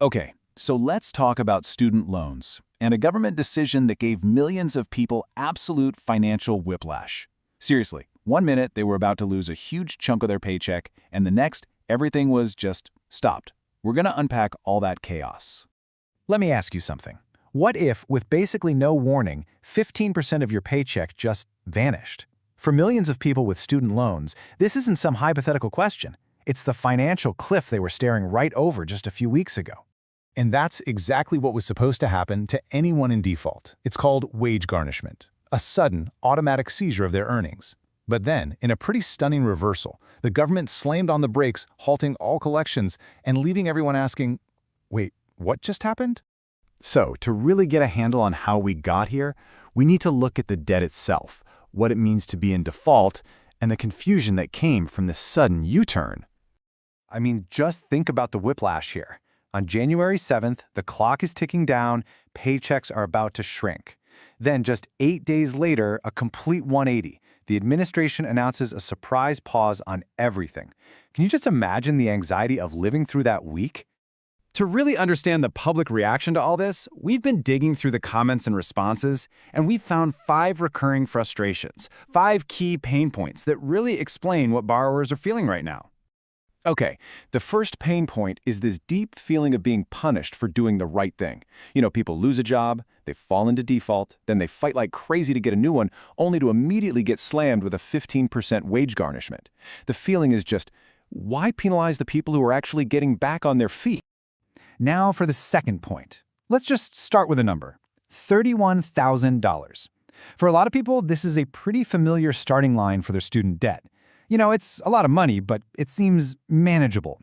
Okay, so let's talk about student loans and a government decision that gave millions of people absolute financial whiplash. Seriously, one minute they were about to lose a huge chunk of their paycheck, and the next, everything was just stopped. We're going to unpack all that chaos. Let me ask you something. What if, with basically no warning, 15% of your paycheck just vanished? For millions of people with student loans, this isn't some hypothetical question. It's the financial cliff they were staring right over just a few weeks ago. And that's exactly what was supposed to happen to anyone in default. It's called wage garnishment, a sudden, automatic seizure of their earnings. But then, in a pretty stunning reversal, the government slammed on the brakes, halting all collections and leaving everyone asking, wait, what just happened? So, to really get a handle on how we got here, we need to look at the debt itself, what it means to be in default, and the confusion that came from this sudden U-turn. I mean, just think about the whiplash here. On January 7th, the clock is ticking down, paychecks are about to shrink. Then, just 8 days later, a complete 180. The administration announces a surprise pause on everything. Can you just imagine the anxiety of living through that week? To really understand the public reaction to all this, we've been digging through the comments and responses, and we've found 5 recurring frustrations, 5 key pain points that really explain what borrowers are feeling right now. Okay, the first pain point is this deep feeling of being punished for doing the right thing. You know, people lose a job, they fall into default, then they fight like crazy to get a new one, only to immediately get slammed with a 15% wage garnishment. The feeling is just, why penalize the people who are actually getting back on their feet? Now for the second point. Let's just start with a number. $31,000. For a lot of people, this is a pretty familiar starting line for their student debt. You know, it's a lot of money, but it seems manageable.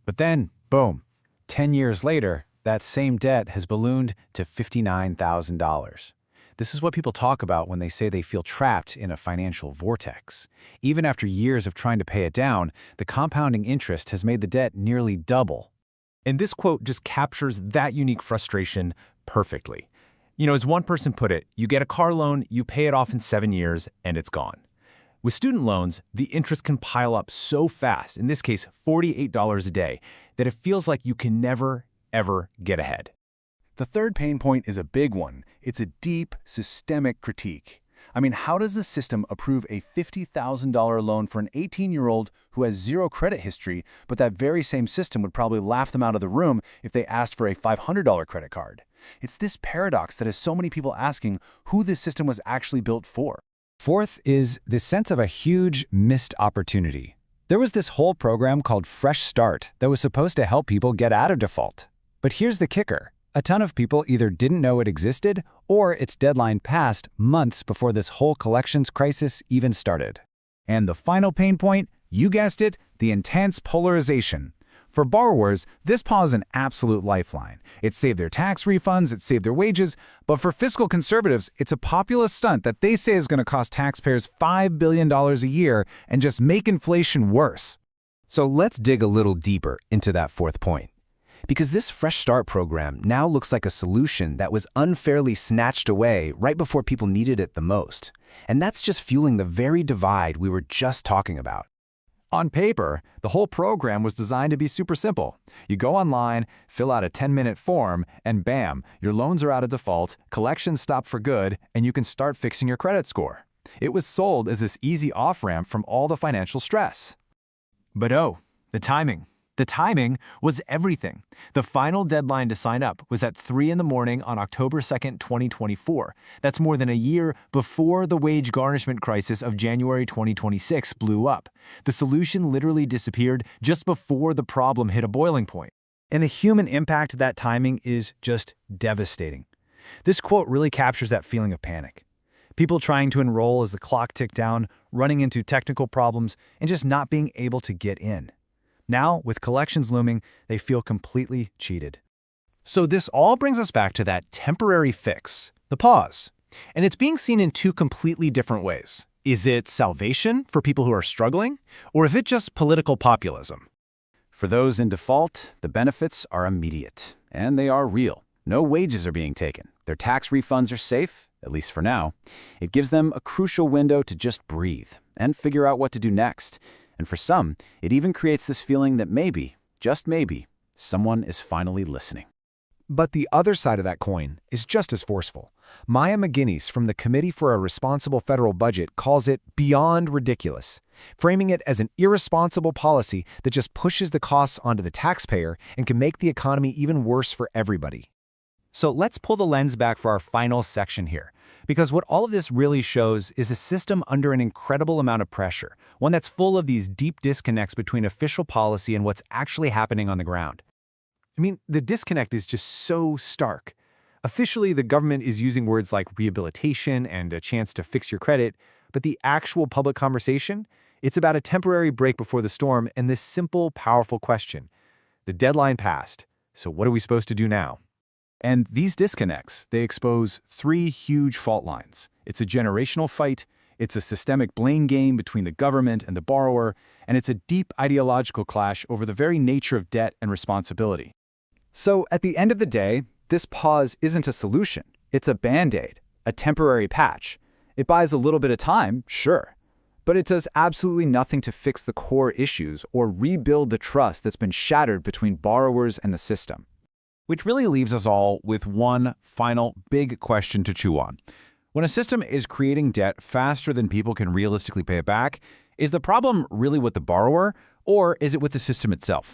But then, boom, 10 years later, that same debt has ballooned to $59,000. This is what people talk about when they say they feel trapped in a financial vortex. Even after years of trying to pay it down, the compounding interest has made the debt nearly double. And this quote just captures that unique frustration perfectly. You know, as one person put it, you get a car loan, you pay it off in 7 years, and it's gone. With student loans, the interest can pile up so fast, in this case $48 a day, that it feels like you can never, ever get ahead. The third pain point is a big one. It's a deep, systemic critique. I mean, how does the system approve a $50,000 loan for an 18-year-old who has zero credit history, but that very same system would probably laugh them out of the room if they asked for a $500 credit card? It's this paradox that has so many people asking who this system was actually built for. Fourth is the sense of a huge missed opportunity. There was this whole program called Fresh Start that was supposed to help people get out of default. But here's the kicker. A ton of people either didn't know it existed or its deadline passed months before this whole collections crisis even started. And the final pain point, you guessed it, the intense polarization. For borrowers, this pause is an absolute lifeline. It saved their tax refunds, it saved their wages, but for fiscal conservatives, it's a populist stunt that they say is going to cost taxpayers $5 billion a year and just make inflation worse. So let's dig a little deeper into that fourth point. Because this Fresh Start program now looks like a solution that was unfairly snatched away right before people needed it the most. And that's just fueling the very divide we were just talking about. On paper, the whole program was designed to be super simple. You go online, fill out a 10-minute form, and bam, your loans are out of default, collections stop for good, and you can start fixing your credit score. It was sold as this easy off-ramp from all the financial stress. But oh, the timing. The timing was everything. The final deadline to sign up was at 3 in the morning on October 2nd, 2024. That's more than a year before the wage garnishment crisis of January 2026 blew up. The solution literally disappeared just before the problem hit a boiling point. And the human impact of that timing is just devastating. This quote really captures that feeling of panic. People trying to enroll as the clock ticked down, running into technical problems, and just not being able to get in. Now, with collections looming, they feel completely cheated. So this all brings us back to that temporary fix, the pause. And it's being seen in 2 completely different ways. Is it salvation for people who are struggling, or is it just political populism? For those in default, the benefits are immediate, and they are real. No wages are being taken. Their tax refunds are safe, at least for now. It gives them a crucial window to just breathe and figure out what to do next. And for some, it even creates this feeling that maybe, just maybe, Someone is finally listening. But the other side of that coin is just as forceful. Maya McGinnis from the Committee for a Responsible Federal Budget calls it beyond ridiculous, framing it as an irresponsible policy that just pushes the costs onto the taxpayer and can make the economy even worse for everybody. So let's pull the lens back for our final section here, because what all of this really shows is a system under an incredible amount of pressure, one that's full of these deep disconnects between official policy and what's actually happening on the ground. I mean, the disconnect is just so stark. Officially, the government is using words like rehabilitation and a chance to fix your credit, but the actual public conversation, it's about a temporary break before the storm and this simple, powerful question. The deadline passed, so what are we supposed to do now? And these disconnects, they expose three huge fault lines. It's a generational fight, it's a systemic blame game between the government and the borrower, and it's a deep ideological clash over the very nature of debt and responsibility. So at the end of the day, this pause isn't a solution. It's a Band-Aid, a temporary patch. It buys a little bit of time, sure, but it does absolutely nothing to fix the core issues or rebuild the trust that's been shattered between borrowers and the system. Which really leaves us all with one final big question to chew on. When a system is creating debt faster than people can realistically pay it back, is the problem really with the borrower, or is it with the system itself?